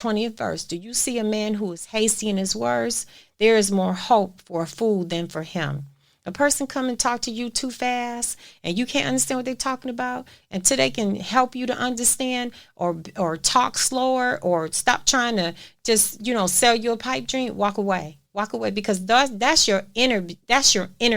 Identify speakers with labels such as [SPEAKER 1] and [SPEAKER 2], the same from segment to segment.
[SPEAKER 1] 20th verse. Do you see a man who is hasty in his words? There is more hope for a fool than for him. A person come and talk to you too fast and you can't understand what they're talking about until they can help you to understand, or talk slower, or stop trying to just, sell you a pipe dream. Walk away. Walk away, because that's your inner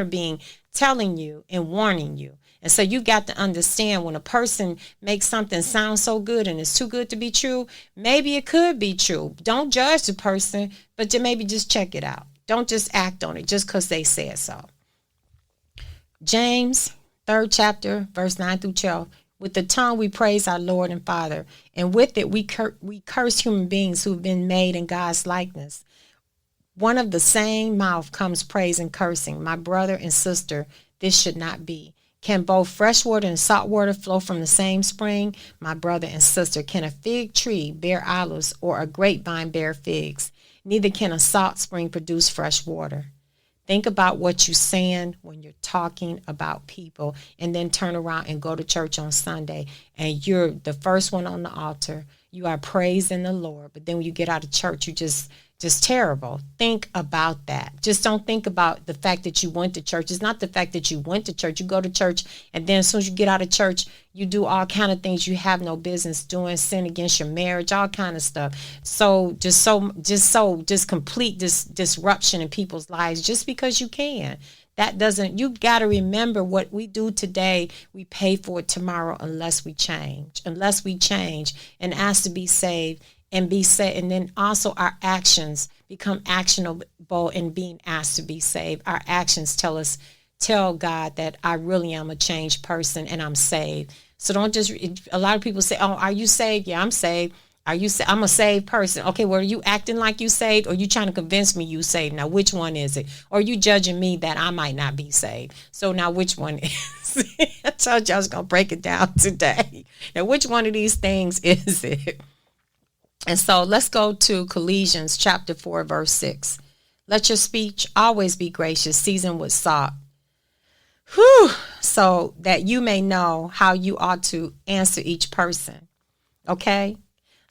[SPEAKER 1] being telling you and warning you. And so you got to understand, when a person makes something sound so good and it's too good to be true, maybe it could be true. Don't judge the person, but maybe just check it out. Don't just act on it just because they said so. James, 3rd chapter, verse 9 through 12. With the tongue we praise our Lord and Father, and with it we curse human beings who've been made in God's likeness. One of the same mouth comes praise and cursing. My brother and sister, this should not be. Can both fresh water and salt water flow from the same spring? My brother and sister, can a fig tree bear olives, or a grapevine bear figs? Neither can a salt spring produce fresh water. Think about what you're saying when you're talking about people, and then turn around and go to church on Sunday and you're the first one on the altar. You are praising the Lord, but then when you get out of church, you just terrible. Think about that. Just don't think about the fact that you went to church. It's not the fact that you went to church. You go to church, and then as soon as you get out of church, you do all kind of things you have no business doing, sin against your marriage, all kind of stuff. Just complete this disruption in people's lives just because you can. That doesn't, you got to remember, what we do today, we pay for it tomorrow, unless we change and ask to be saved and be saved. And then also our actions become actionable in being asked to be saved. Our actions tell God that I really am a changed person and I'm saved. So don't just, a lot of people say, oh, are you saved? Yeah, I'm saved. I'm a saved person. Okay, well, are you acting like you saved, or you trying to convince me you saved? Now, which one is it? Or are you judging me that I might not be saved? So now which one is it? I told you I was going to break it down today. Now, which one of these things is it? And so let's go to Colossians chapter 4, verse 6. Let your speech always be gracious, seasoned with salt. So that you may know how you ought to answer each person. Okay?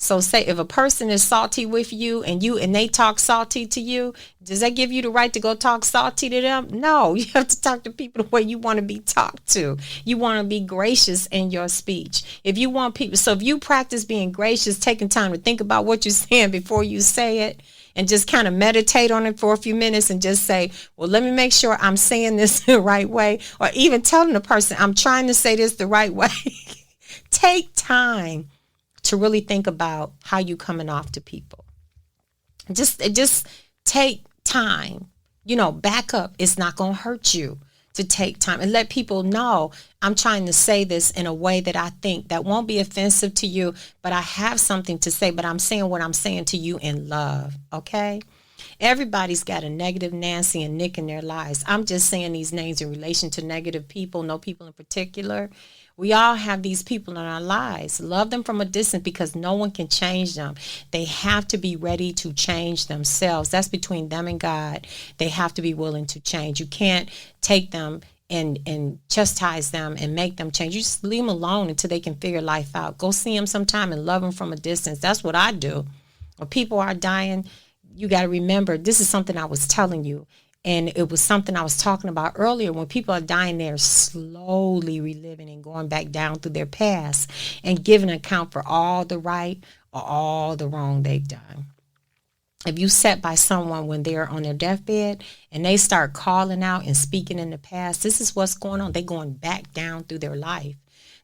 [SPEAKER 1] So say if a person is salty with you and they talk salty to you, does that give you the right to go talk salty to them? No, you have to talk to people the way you want to be talked to. You want to be gracious in your speech. If you practice being gracious, taking time to think about what you're saying before you say it, and just kind of meditate on it for a few minutes and just say, well, let me make sure I'm saying this the right way, or even telling the person, I'm trying to say this the right way. Take time to really think about how you coming off to people. Just take time. Back up. It's not going to hurt you to take time and let people know I'm trying to say this in a way that I think that won't be offensive to you, but I have something to say, but I'm saying what I'm saying to you in love. Okay? Everybody's got a negative Nancy and Nick in their lives. I'm just saying these names in relation to negative people, no people in particular. We all have these people in our lives. Love them from a distance, because no one can change them. They have to be ready to change themselves. That's between them and God. They have to be willing to change. You can't take them and chastise them and make them change. You just leave them alone until they can figure life out. Go see them sometime and love them from a distance. That's what I do. When people are dying, you got to remember, this is something I was telling you. And it was something I was talking about earlier. When people are dying, they're slowly reliving and going back down through their past and giving an account for all the right or all the wrong they've done. If you sat by someone when they're on their deathbed and they start calling out and speaking in the past, this is what's going on. They're going back down through their life.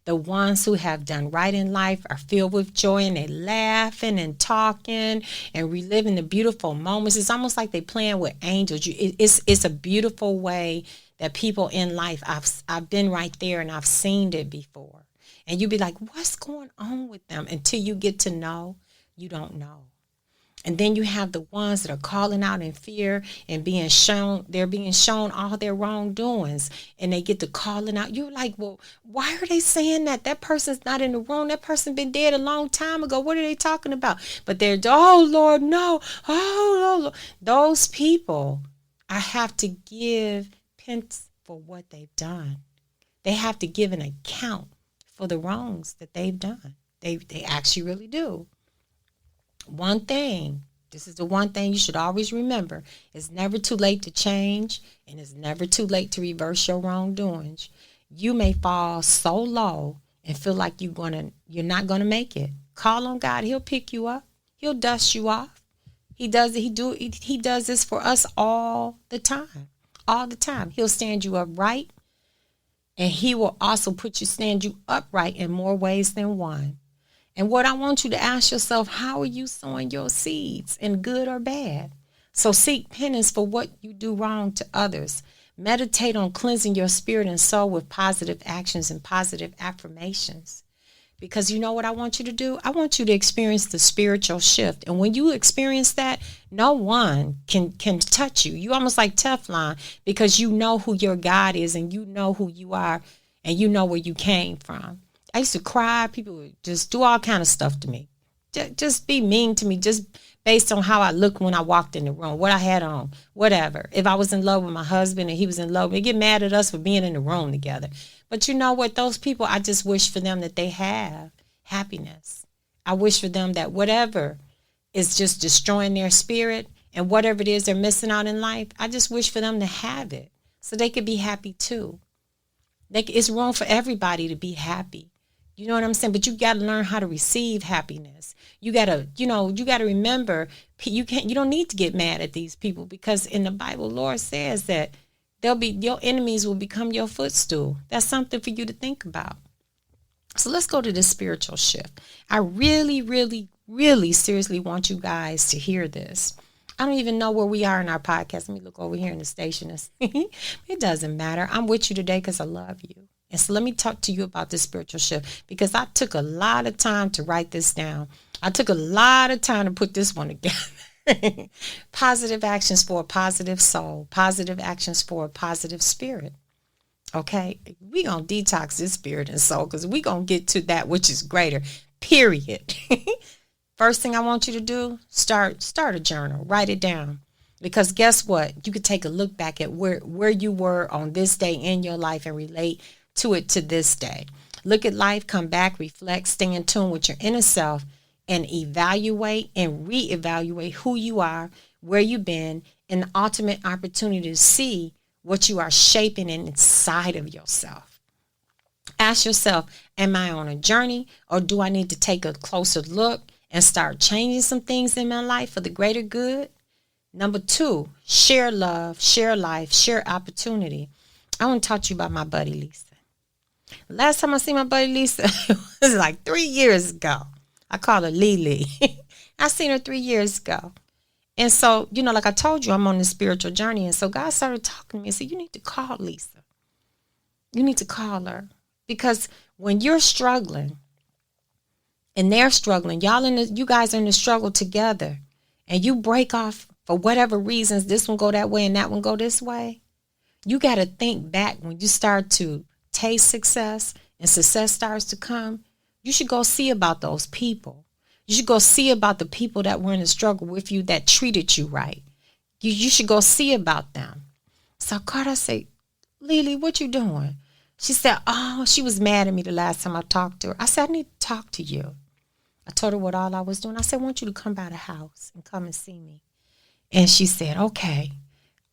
[SPEAKER 1] The ones who have done right in life are filled with joy, and they laughing and talking and reliving the beautiful moments. It's almost like they playing with angels. It's a beautiful way that people in life, I've been right there and I've seen it before. And you'd be like, what's going on with them? Until you get to know, you don't know. And then you have the ones that are calling out in fear and they're being shown all their wrongdoings, and they get to calling out. You're like, well, why are they saying that? That person's not in the room. That person been dead a long time ago. What are they talking about? But they're, oh Lord, no. Oh Lord. Those people, I have to give penance for what they've done. They have to give an account for the wrongs that they've done. They actually really do. One thing, this is the one thing you should always remember. It's never too late to change, and it's never too late to reverse your wrongdoings. You may fall so low and feel like you're not gonna make it. Call on God. He'll pick you up. He'll dust you off. He does it. He does this for us all the time. All the time. He'll stand you upright, and he will also stand you upright in more ways than one. And what I want you to ask yourself, how are you sowing your seeds, in good or bad? So seek penance for what you do wrong to others. Meditate on cleansing your spirit and soul with positive actions and positive affirmations. Because you know what I want you to do? I want you to experience the spiritual shift. And when you experience that, no one can touch you. You almost like Teflon, because you know who your God is, and you know who you are, and you know where you came from. I used to cry. People would just do all kind of stuff to me. Just be mean to me, just based on how I looked when I walked in the room, what I had on, whatever. If I was in love with my husband and he was in love, they get mad at us for being in the room together. But you know what? Those people, I just wish for them that they have happiness. I wish for them that whatever is just destroying their spirit and whatever it is they're missing out in life, I just wish for them to have it so they could be happy too. It's wrong for everybody to be happy. You know what I'm saying? But you got to learn how to receive happiness. You got to, you got to remember, you don't need to get mad at these people, because in the Bible, Lord says that your enemies will become your footstool. That's something for you to think about. So let's go to this spiritual shift. I really, really, really seriously want you guys to hear this. I don't even know where we are in our podcast. Let me look over here in the station. It doesn't matter. I'm with you today because I love you. And so let me talk to you about this spiritual shift, because I took a lot of time to write this down. I took a lot of time to put this one together. Positive actions for a positive soul. Positive actions for a positive spirit. Okay? We're going to detox this spirit and soul, because we're going to get to that which is greater. Period. First thing I want you to do, start a journal. Write it down. Because guess what? You could take a look back at where you were on this day in your life and relate to it to this day. Look at life, come back, reflect, stay in tune with your inner self, and evaluate and reevaluate who you are, where you've been, and the ultimate opportunity to see what you are shaping inside of yourself. Ask yourself, am I on a journey, or do I need to take a closer look and start changing some things in my life for the greater good? Number 2, share love, share life, share opportunity. I want to talk to you about my buddy Lisa. Last time I seen my buddy Lisa, it was like 3 years ago. I call her Lily. I seen her 3 years ago. And so, like I told you, I'm on this spiritual journey. And so God started talking to me and said, you need to call Lisa. You need to call her. Because when you're struggling and they're struggling, you guys are in the struggle together, and you break off for whatever reasons, this one go that way and that one go this way. You got to think back when you start to taste success and success starts to come. You should go see about those people. You should go see about the people that were in the struggle with you, that treated you right. You should go see about them. So I called her, I said, Lily, what you doing? She said, she was mad at me the last time I talked to her. I said, I need to talk to you. I told her what all I was doing. I said, I want you to come by the house and come and see me. And she said, okay,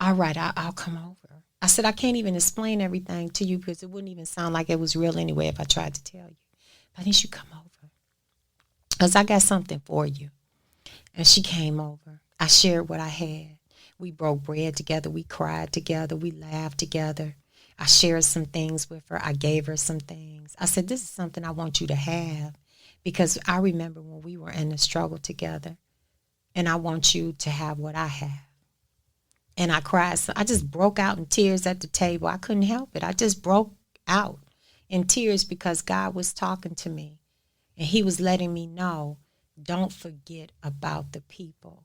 [SPEAKER 1] all right, I'll come over. I said, I can't even explain everything to you, because it wouldn't even sound like it was real anyway if I tried to tell you. But I need you to come over, because I got something for you. And she came over. I shared what I had. We broke bread together. We cried together. We laughed together. I shared some things with her. I gave her some things. I said, this is something I want you to have, because I remember when we were in the struggle together, and I want you to have what I have. And I cried. So I just broke out in tears at the table. I couldn't help it. I just broke out in tears, because God was talking to me, and he was letting me know, don't forget about the people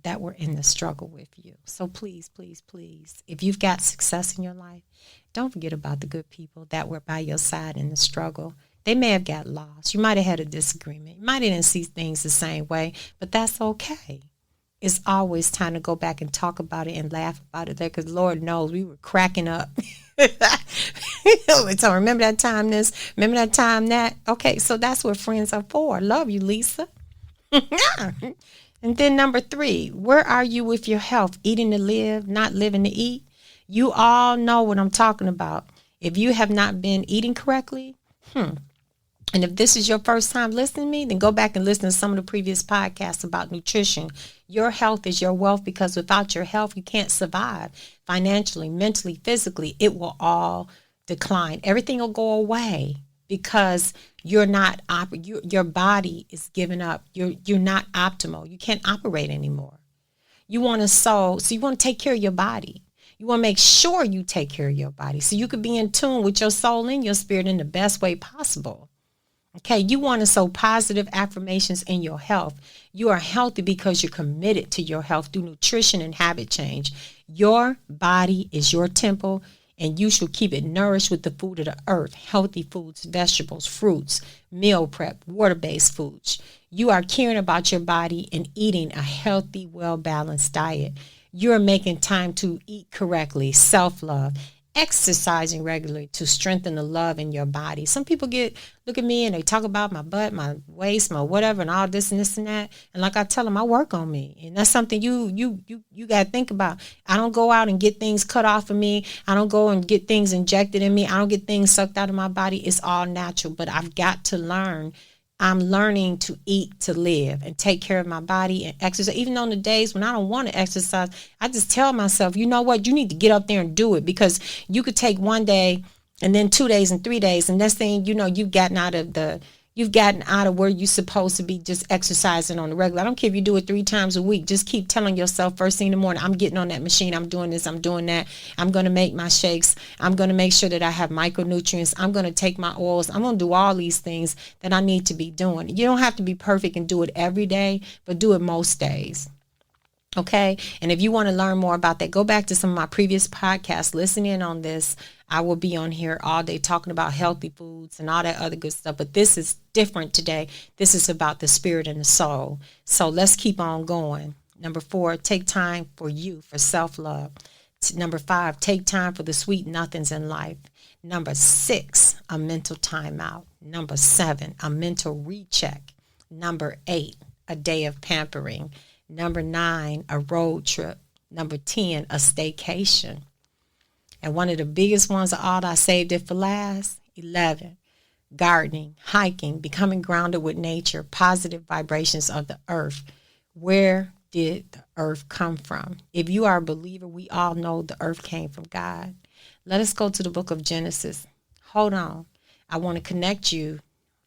[SPEAKER 1] that were in the struggle with you. So please, please, please, if you've got success in your life, don't forget about the good people that were by your side in the struggle. They may have got lost. You might have had a disagreement. You might have didn't see things the same way, but that's okay. It's always time to go back and talk about it and laugh about it there, because Lord knows we were cracking up. So remember that time this, remember that time that. Okay, so that's what friends are for. Love you, Lisa. And then number 3, where are you with your health? Eating to live, not living to eat. You all know what I'm talking about. If you have not been eating correctly, and if this is your first time listening to me, then go back and listen to some of the previous podcasts about nutrition. Your health is your wealth, because without your health, you can't survive financially, mentally, physically. It will all decline. Everything will go away because you're not your body is giving up. You're not optimal. You can't operate anymore. You want to so you want to take care of your body. You want to make sure you take care of your body so you could be in tune with your soul and your spirit in the best way possible. Okay, you want to sow positive affirmations in your health. You are healthy because you're committed to your health through nutrition and habit change. Your body is your temple, and you should keep it nourished with the food of the earth, healthy foods, vegetables, fruits, meal prep, water-based foods. You are caring about your body and eating a healthy, well-balanced diet. You're making time to eat correctly, self-love, exercising regularly to strengthen the love in your body. Some people look at me and they talk about my butt, my waist, my whatever, and all this and this and that. And like I tell them, I work on me, and that's something you got to think about. I don't go out and get things cut off of me. I don't go and get things injected in me. I don't get things sucked out of my body. It's all natural, but I've got to learn. I'm learning to eat to live and take care of my body and exercise. Even on the days when I don't want to exercise, I just tell myself, you know what, you need to get up there and do it, because you could take one day and then 2 days and 3 days, and next thing you know, you've gotten out of where you're supposed to be just exercising on the regular. I don't care if you do it 3 times a week. Just keep telling yourself first thing in the morning, I'm getting on that machine. I'm doing this. I'm doing that. I'm going to make my shakes. I'm going to make sure that I have micronutrients. I'm going to take my oils. I'm going to do all these things that I need to be doing. You don't have to be perfect and do it every day, but do it most days. Okay. And if you want to learn more about that, go back to some of my previous podcasts, listen in on this. I will be on here all day talking about healthy foods and all that other good stuff. But this is different today. This is about the spirit and the soul. So let's keep on going. Number 4, take time for you, for self-love. Number 5, take time for the sweet nothings in life. Number 6, a mental timeout. Number 7, a mental recheck. Number 8, a day of pampering. Number 9, a road trip. Number 10, a staycation. And one of the biggest ones of all, I saved it for last, 11, gardening, hiking, becoming grounded with nature, positive vibrations of the earth. Where did the earth come from? If you are a believer, we all know the earth came from God. Let us go to the book of Genesis. Hold on. I want to connect you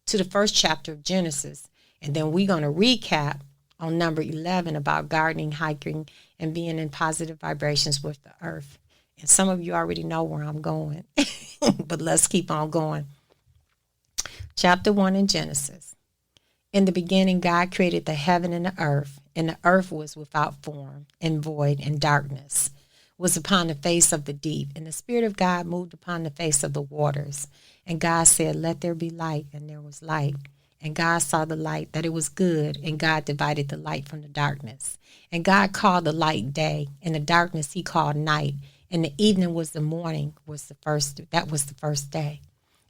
[SPEAKER 1] to the first chapter of Genesis, and then we're going to recap on number 11 about gardening, hiking, and being in positive vibrations with the earth. And some of you already know where I'm going, but let's keep on going. Chapter 1 in Genesis. In the beginning, God created the heaven and the earth was without form and void, and darkness was upon the face of the deep. And the Spirit of God moved upon the face of the waters. And God said, let there be light, and there was light. And God saw the light, that it was good, and God divided the light from the darkness. And God called the light day, and the darkness he called night. And the evening was the morning, that was the first day.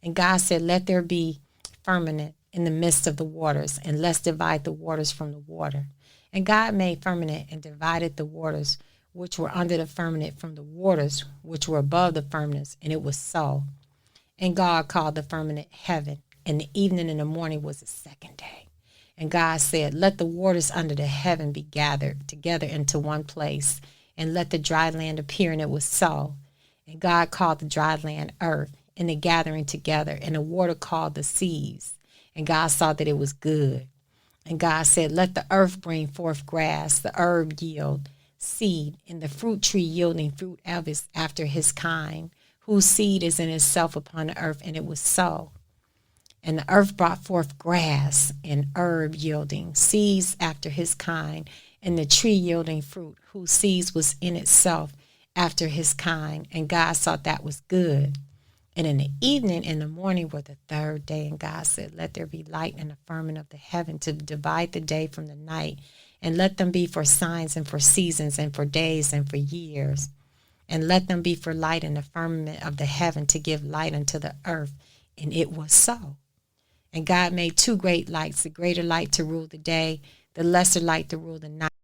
[SPEAKER 1] And God said, let there be firmament in the midst of the waters, and let's divide the waters from the water. And God made firmament and divided the waters which were under the firmament from the waters which were above the firmament, and it was so. And God called the firmament heaven. And the evening and the morning was the second day. And God said, let the waters under the heaven be gathered together into one place, and let the dry land appear. And it was so. And God called the dry land earth, and the gathering together, and the water called the seas. And God saw that it was good. And God said, let the earth bring forth grass, the herb yield seed, and the fruit tree yielding fruit after his kind, whose seed is in itself upon the earth. And it was so. And the earth brought forth grass and herb yielding seeds after his kind, and the tree yielding fruit, whose seeds was in itself after his kind. And God saw that was good. And in the evening and the morning were the third day. And God said, let there be light in the firmament of the heaven to divide the day from the night, and let them be for signs and for seasons and for days and for years. And let them be for light in the firmament of the heaven to give light unto the earth. And it was so. And God made 2 great lights, the greater light to rule the day, the lesser light to rule the night.